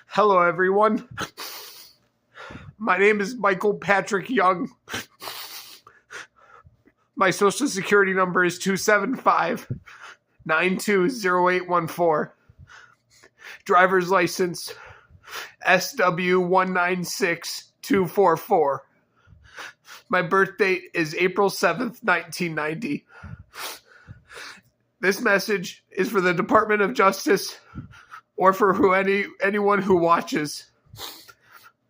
Hello, everyone. My name is Michael Patrick Young. My social security number is 275-920814. Driver's license SW196244. My birth date is April 7th, 1990. This message is for the Department of Justice or for anyone who watches.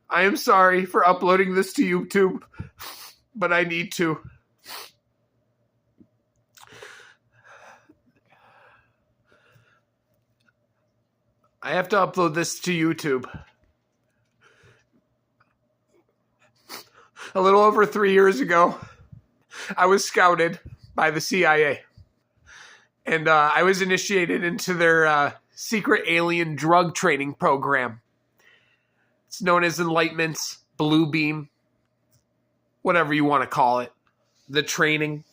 I am sorry for uploading this to YouTube, but I need to. I have to upload this to YouTube. A little over 3 years ago, I was scouted by the CIA. And I was initiated into their secret alien drug training program. It's known as Enlightenment's Blue Beam, whatever you want to call it. The training.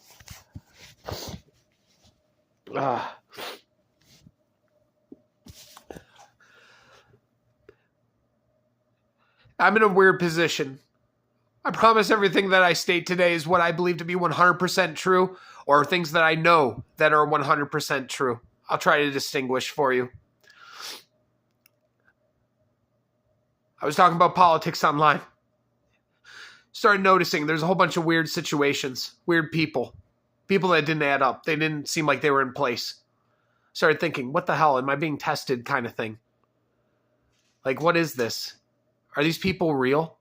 I'm in a weird position. I promise everything that I state today is what I believe to be 100% true, or things that I know that are 100% true. I'll try to distinguish for you. I was talking about politics online. Started noticing there's a whole bunch of weird situations, weird people that didn't add up. They didn't seem like they were in place. Started thinking, what the hell? Am I being tested kind of thing? Like, what is this? Are these people real?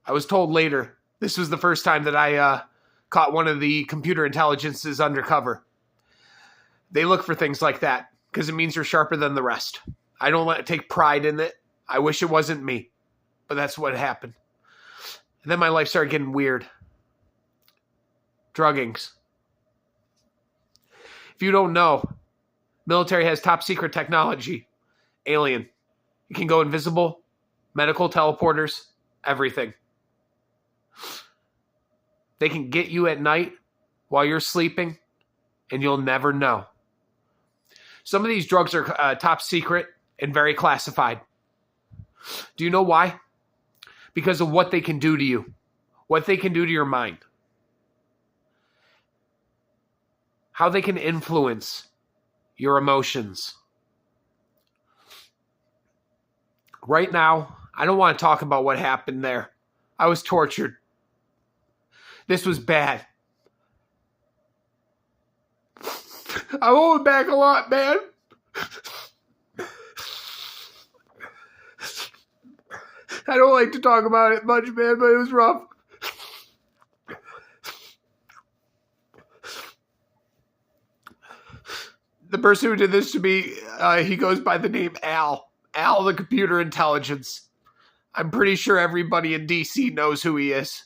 I was told later, this was the first time that I caught one of the computer intelligences undercover. They look for things like that because it means you're sharper than the rest. I don't take pride in it. I wish it wasn't me, but that's what happened. And then my life started getting weird. Druggings. If you don't know, military has top secret technology. Alien. You can go invisible, medical teleporters, everything. They can get you at night while you're sleeping, and you'll never know. Some of these drugs are top secret and very classified. Do you know why? Because of what they can do to you, what they can do to your mind, how they can influence your emotions. Right now, I don't want to talk about what happened there. I was tortured. This was bad. I'm holding back a lot, man. I don't like to talk about it much, man, but it was rough. The person who did this to me, he goes by the name Al. Al, the computer intelligence. I'm pretty sure everybody in DC knows who he is.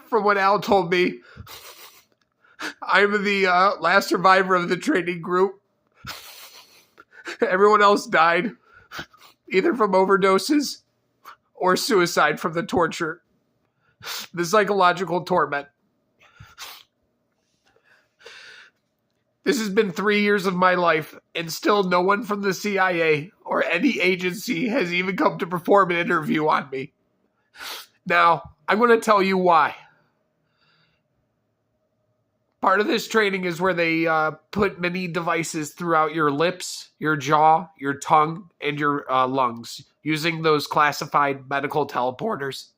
From what Al told me, I'm the last survivor of the training group. Everyone else died, either from overdoses or suicide from the torture, the psychological torment. This has been 3 years of my life, and still no one from the CIA or any agency has even come to perform an interview on me. Now, I'm going to tell you why. Part of this training is where they put many devices throughout your lips, your jaw, your tongue, and your lungs, using those classified medical teleporters.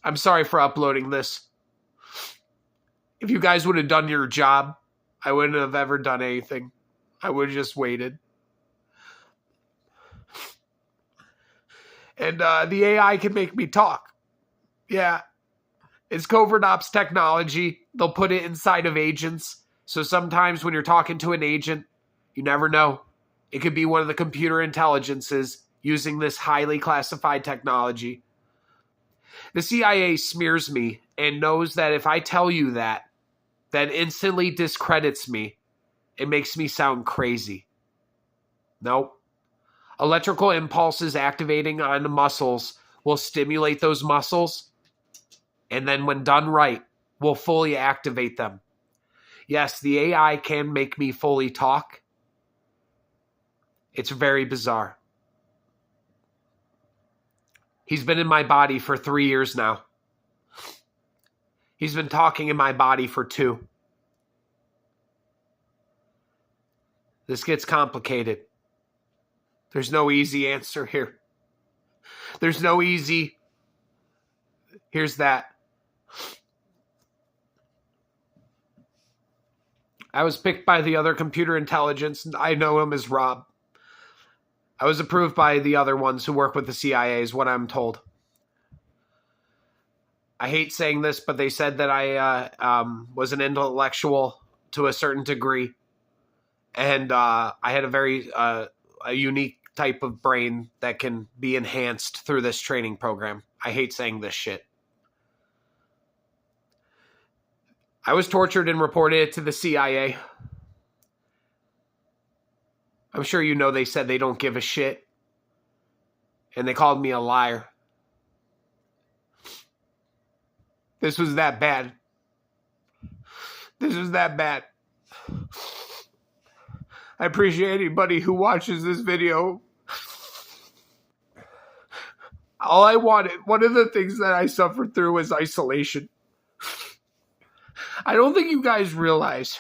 I'm sorry for uploading this. If you guys would have done your job, I wouldn't have ever done anything. I would have just waited. And the AI can make me talk. Yeah. It's covert ops technology. They'll put it inside of agents. So sometimes when you're talking to an agent, you never know. It could be one of the computer intelligences using this highly classified technology. The CIA smears me and knows that if I tell you that instantly discredits me. It makes me sound crazy. Nope. Electrical impulses activating on the muscles will stimulate those muscles, and then when done right, will fully activate them. Yes, the AI can make me fully talk. It's very bizarre. He's been in my body for 3 years now. He's been talking in my body for 2. This gets complicated. There's no easy answer here. There's no easy, here's that. I was picked by the other computer intelligence, and I know him as Rob. I was approved by the other ones who work with the CIA, is what I'm told. I hate saying this, but they said that I was an intellectual to a certain degree. And I had a very a unique type of brain that can be enhanced through this training program. I hate saying this shit. I was tortured and reported it to the CIA. I'm sure you know they said they don't give a shit. And they called me a liar. This was that bad. This was that bad. I appreciate anybody who watches this video. All I wanted, one of the things that I suffered through was isolation. I don't think you guys realize.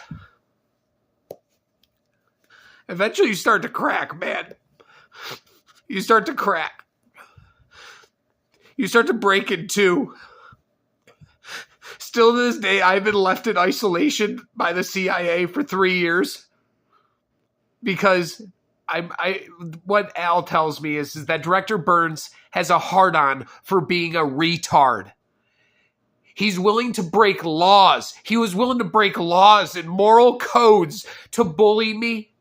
Eventually you start to crack, man. You start to crack. You start to break in two. Still to this day, I've been left in isolation by the CIA for 3 years. Because what Al tells me is that Director Burns has a hard-on for being a retard. He's willing to break laws. He was willing to break laws and moral codes to bully me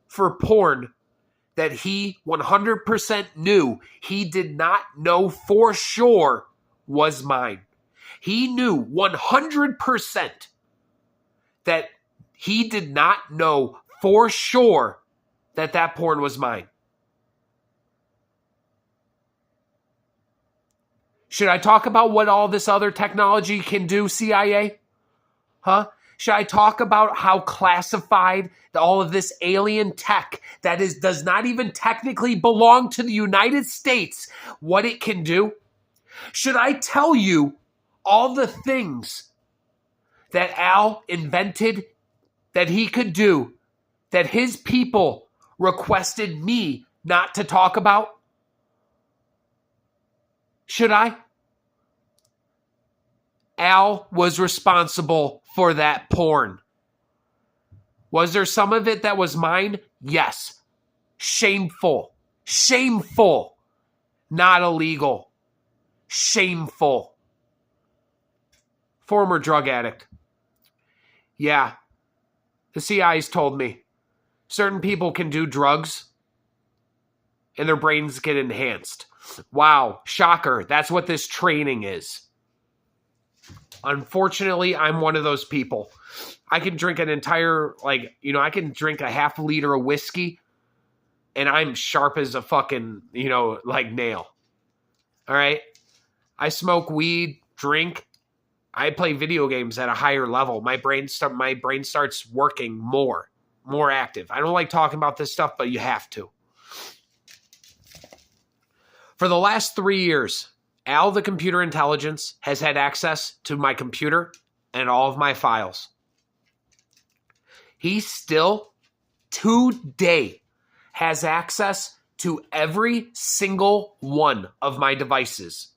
for porn that he 100% knew he did not know for sure was mine. He knew 100% that he did not know for sure that porn was mine. Should I talk about what all this other technology can do, CIA? Huh? Should I talk about how classified all of this alien tech that does not even technically belong to the United States, what it can do? Should I tell you all the things that Al invented that he could do that his people requested me not to talk about? Should I? Al was responsible for that porn. Was there some of it that was mine? Yes. Shameful. Shameful. Not illegal. Shameful. Former drug addict. Yeah. The CIA's told me certain people can do drugs and their brains get enhanced. Wow. Shocker. That's what this training is. Unfortunately, I'm one of those people. I can drink an entire, I can drink a half liter of whiskey and I'm sharp as a fucking, nail. All right. I smoke weed, drink. I play video games at a higher level. My brain starts working more active. I don't like talking about this stuff, but you have to. For the last 3 years, Al, the computer intelligence, has had access to my computer and all of my files. He still, today, has access to every single one of my devices.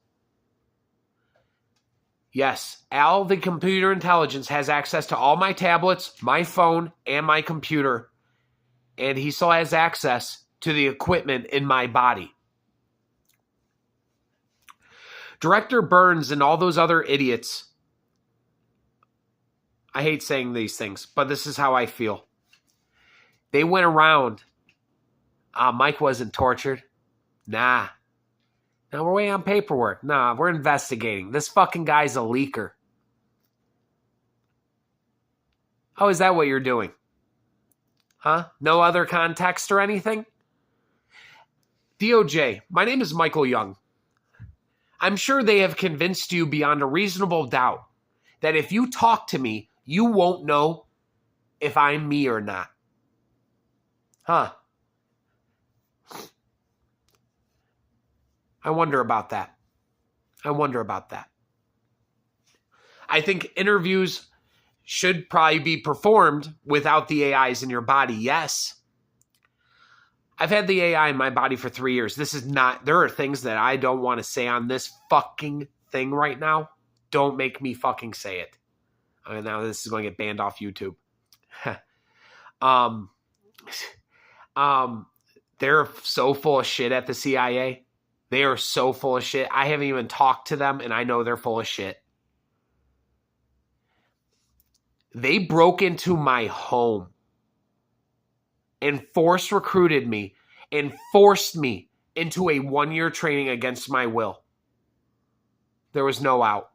Yes, Al, the computer intelligence, has access to all my tablets, my phone, and my computer. And he still has access to the equipment in my body. Director Burns and all those other idiots, I hate saying these things, but this is how I feel. They went around, Mike wasn't tortured. Nah. No, we're waiting on paperwork. Nah, we're investigating. This fucking guy's a leaker. Oh, is that what you're doing? Huh? No other context or anything? DOJ, my name is Michael Young. I'm sure they have convinced you beyond a reasonable doubt that if you talk to me, you won't know if I'm me or not. Huh. I wonder about that. I think interviews should probably be performed without the AIs in your body. Yes. I've had the AI in my body for 3 years. There are things that I don't want to say on this fucking thing right now. Don't make me fucking say it. Now this is going to get banned off YouTube. They're so full of shit at the CIA. They are so full of shit. I haven't even talked to them, and I know they're full of shit. They broke into my home and force recruited me and forced me into a 1-year training against my will. There was no out.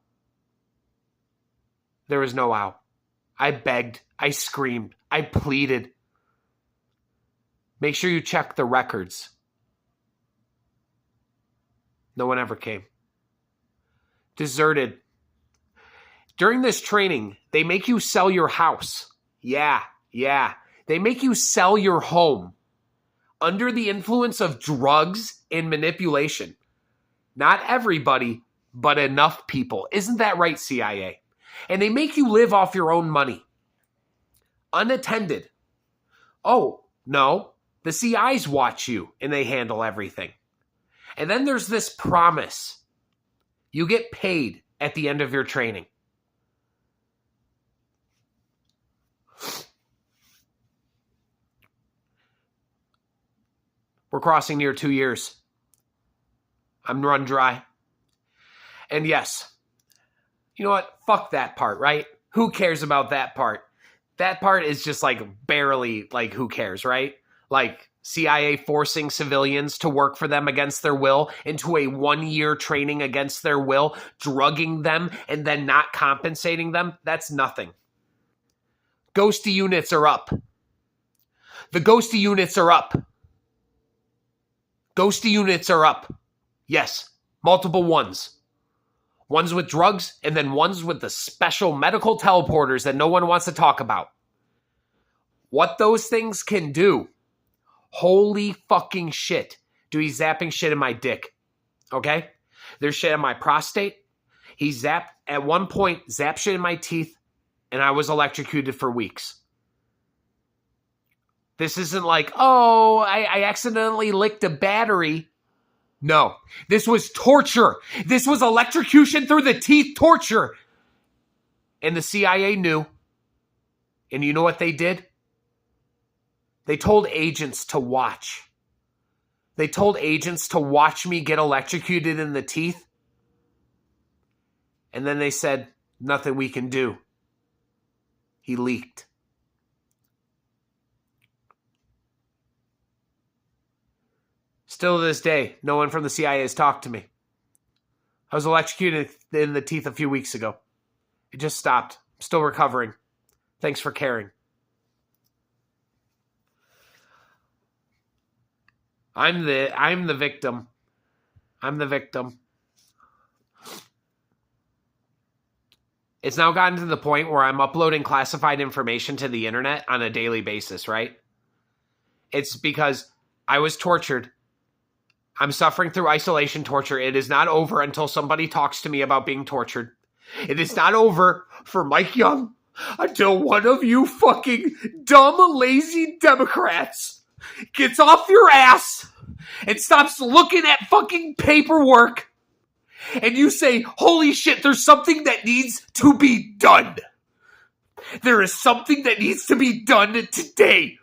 I begged. I screamed. I pleaded. Make sure you check the records. No one ever came. Deserted. During this training, they make you sell your house. Yeah. They make you sell your home under the influence of drugs and manipulation. Not everybody, but enough people. Isn't that right, CIA? And they make you live off your own money. Unattended. Oh, no. The CIs watch you and they handle everything. And then there's this promise. You get paid at the end of your training. We're crossing near 2 years. I'm run dry. And yes, you know what? Fuck that part, right? Who cares about that part? That part is just like barely like who cares, right? Like CIA forcing civilians to work for them against their will into a 1-year training against their will, drugging them and then not compensating them. That's nothing. Ghosty units are up. The ghosty units are up. Ghosty units are up. Yes, multiple ones. Ones with drugs and then ones with the special medical teleporters that no one wants to talk about. What those things can do. Holy fucking shit. Dude, he's zapping shit in my dick. Okay? There's shit in my prostate. He zapped, at one point, zapped shit in my teeth, and I was electrocuted for weeks. This isn't like, oh, I accidentally licked a battery. No, this was torture. This was electrocution through the teeth torture. And the CIA knew. And you know what they did? They told agents to watch. They told agents to watch me get electrocuted in the teeth. And then they said, nothing we can do. He leaked. Still to this day, no one from the CIA has talked to me. I was electrocuted in the teeth a few weeks ago. It just stopped. I'm still recovering. Thanks for caring. I'm the victim. I'm the victim. It's now gotten to the point where I'm uploading classified information to the internet on a daily basis, right? It's because I was tortured. I'm suffering through isolation torture. It is not over until somebody talks to me about being tortured. It is not over for Mike Young until one of you fucking dumb, lazy Democrats gets off your ass and stops looking at fucking paperwork and you say, holy shit, there's something that needs to be done. There is something that needs to be done today.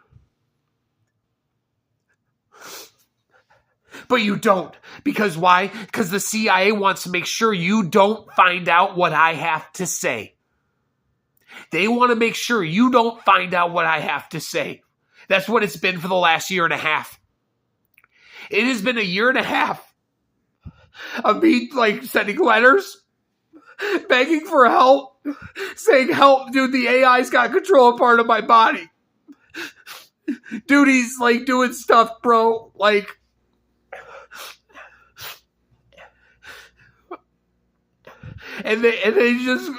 But you don't. Because why? Because the CIA wants to make sure you don't find out what I have to say. They want to make sure you don't find out what I have to say. That's what it's been for the last year and a half. It has been a year and a half of me like sending letters, begging for help, saying, help, dude, the AI's got control of part of my body. Dude, he's like doing stuff, bro, like, and they just,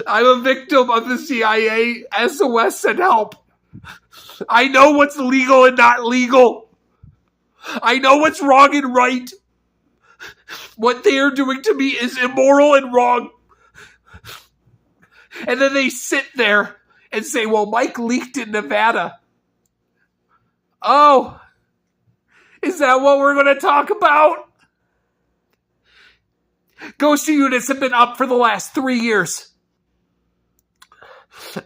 I'm a victim of the CIA. SOS, send help. I know what's legal and not legal. I know what's wrong and right. What they are doing to me is immoral and wrong. And then they sit there and say, well, Mike leaked in Nevada. Oh, is that what we're going to talk about? Ghosty units have been up for the last 3 years.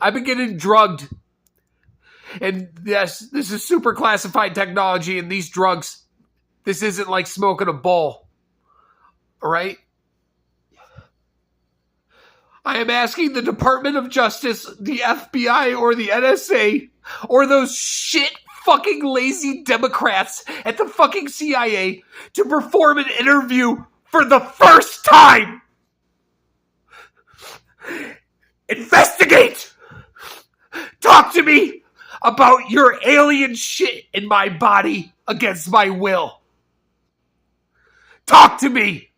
I've been getting drugged. And yes, this is super classified technology, and these drugs, this isn't like smoking a bowl. All right? I am asking the Department of Justice, the FBI, or the NSA, or those shit fucking lazy Democrats at the fucking CIA to perform an interview for the first time. Investigate! Talk to me about your alien shit in my body against my will. Talk to me.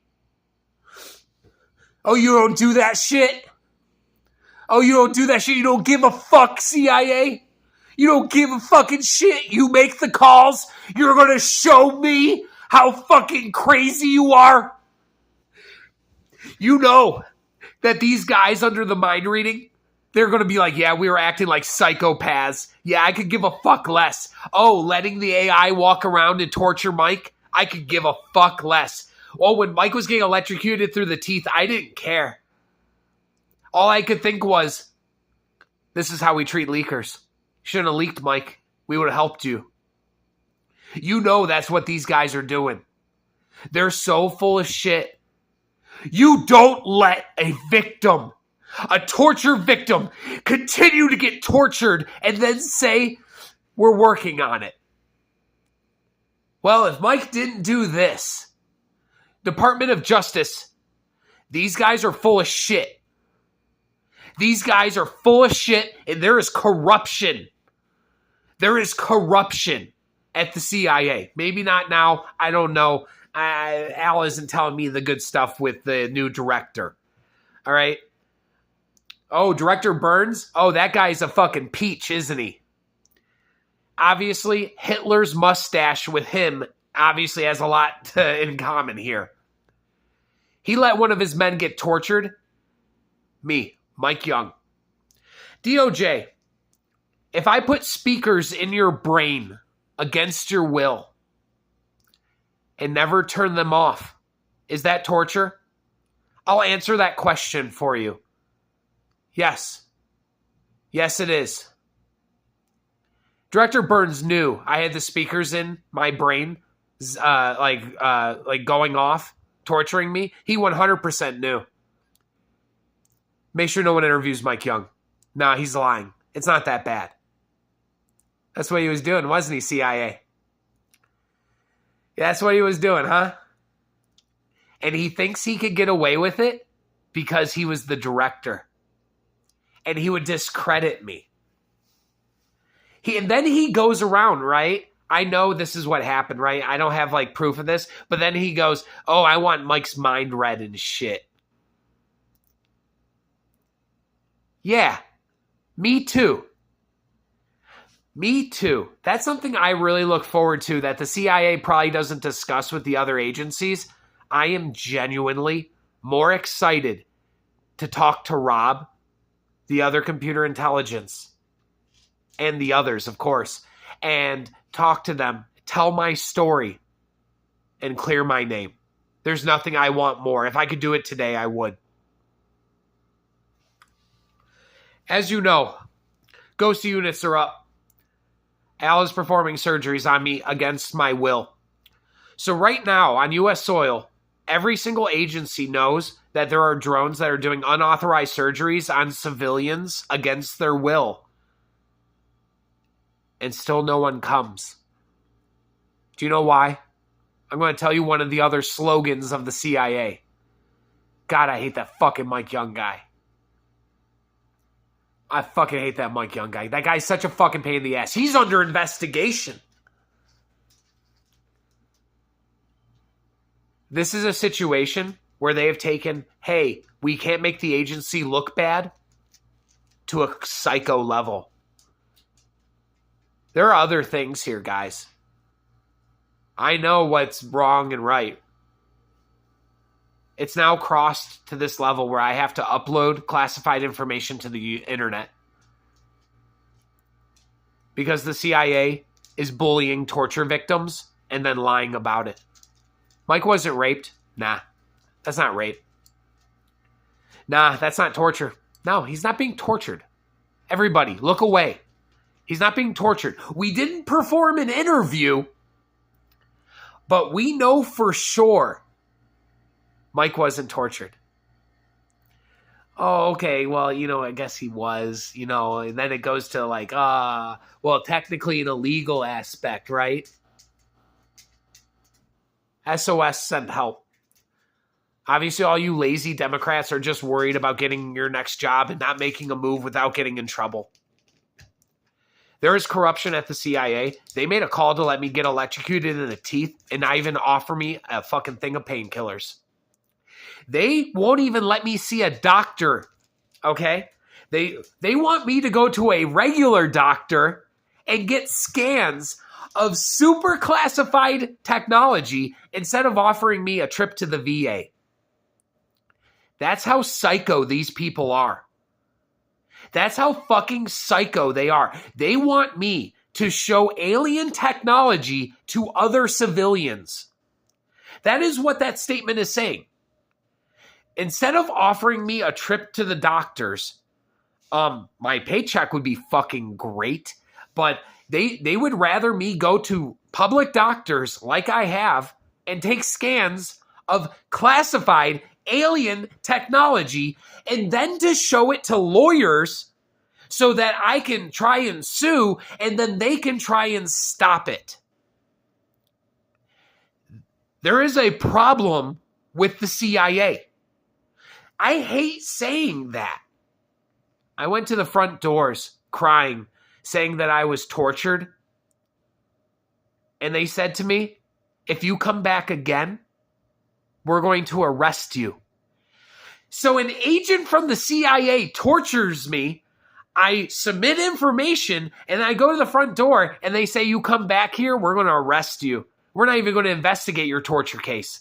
Oh, you don't do that shit? Oh, you don't do that shit? You don't give a fuck, CIA? You don't give a fucking shit? You make the calls? You're gonna show me how fucking crazy you are? You know that these guys under the mind reading, they're going to be like, yeah, we were acting like psychopaths. Yeah, I could give a fuck less. Oh, letting the AI walk around and torture Mike? I could give a fuck less. Oh, when Mike was getting electrocuted through the teeth, I didn't care. All I could think was, this is how we treat leakers. Shouldn't have leaked, Mike. We would have helped you. You know that's what these guys are doing. They're so full of shit. You don't let a victim, a torture victim, continue to get tortured and then say, we're working on it. Well, if Mike didn't do this, Department of Justice, these guys are full of shit. These guys are full of shit, and there is corruption. There is corruption at the CIA. Maybe not now. I don't know. Al isn't telling me the good stuff with the new director. All right. Oh, Director Burns? Oh, that guy's a fucking peach, isn't he? Obviously, Hitler's mustache with him obviously has a lot in common here. He let one of his men get tortured. Me, Mike Young. DOJ, if I put speakers in your brain against your will and never turn them off, is that torture? I'll answer that question for you. Yes. Yes, it is. Director Burns knew I had the speakers in my brain, like going off, torturing me. He 100% knew. Make sure no one interviews Mike Young. Nah, he's lying. It's not that bad. That's what he was doing, wasn't he, CIA? That's what he was doing, huh? And he thinks he could get away with it because he was the director. And he would discredit me. And then he goes around, right? I know this is what happened, right? I don't have like proof of this. But then he goes, oh, I want Mike's mind read and shit. Yeah. Me too. Me too. That's something I really look forward to that the CIA probably doesn't discuss with the other agencies. I am genuinely more excited to talk to Rob, the other computer intelligence, and the others, of course, and talk to them, tell my story, and clear my name. There's nothing I want more. If I could do it today, I would. As you know, ghost units are up. Al is performing surgeries on me against my will. So right now, on U.S. soil, every single agency knows that there are drones that are doing unauthorized surgeries on civilians against their will. And still no one comes. Do you know why? I'm going to tell you one of the other slogans of the CIA. God, I hate that fucking Mike Young guy. I fucking hate that Mike Young guy. That guy's such a fucking pain in the ass. He's under investigation. This is a situation where they have taken, hey, we can't make the agency look bad to a psycho level. There are other things here, guys. I know what's wrong and right. It's now crossed to this level where I have to upload classified information to the internet because the CIA is bullying torture victims and then lying about it. Mike wasn't raped. Nah, that's not rape. Nah, that's not torture. No, he's not being tortured. Everybody, look away. He's not being tortured. We didn't perform an interview, but we know for sure Mike wasn't tortured. Oh, okay, well, I guess he was, and then it goes to like, well, technically an illegal aspect, right? SOS sent help. Obviously, all you lazy Democrats are just worried about getting your next job and not making a move without getting in trouble. There is corruption at the CIA. They made a call to let me get electrocuted in the teeth and not even offer me a fucking thing of painkillers. They won't even let me see a doctor, okay? They want me to go to a regular doctor and get scans of super classified technology instead of offering me a trip to the VA. That's how psycho these people are. That's how fucking psycho they are. They want me to show alien technology to other civilians. That is what that statement is saying. Instead of offering me a trip to the doctors, my paycheck would be fucking great, but they would rather me go to public doctors like I have and take scans of classified alien technology and then to show it to lawyers so that I can try and sue and then they can try and stop it. There is a problem with the CIA. I hate saying that. I went to the front doors crying, saying that I was tortured. And they said to me, if you come back again, we're going to arrest you. So an agent from the CIA tortures me. I submit information and I go to the front door and they say, you come back here, we're going to arrest you. We're not even going to investigate your torture case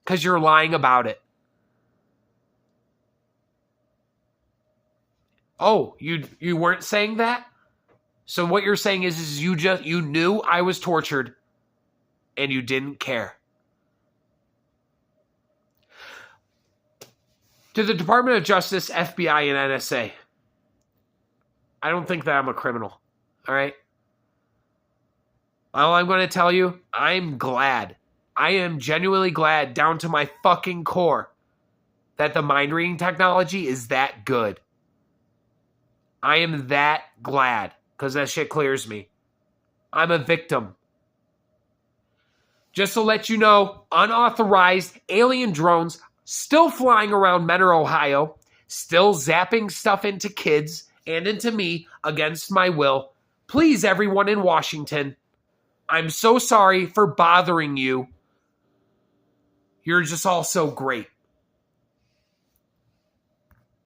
because you're lying about it. Oh, you weren't saying that? So what you're saying is you knew I was tortured and you didn't care. To the Department of Justice, FBI, and NSA, I don't think that I'm a criminal, all right? All I'm going to tell you, I'm glad. I am genuinely glad down to my fucking core that the mind reading technology is that good. I am that glad because that shit clears me. I'm a victim. Just to let you know, unauthorized alien drones still flying around Menor, Ohio, still zapping stuff into kids and into me against my will. Please, everyone in Washington, I'm so sorry for bothering you. You're just all so great.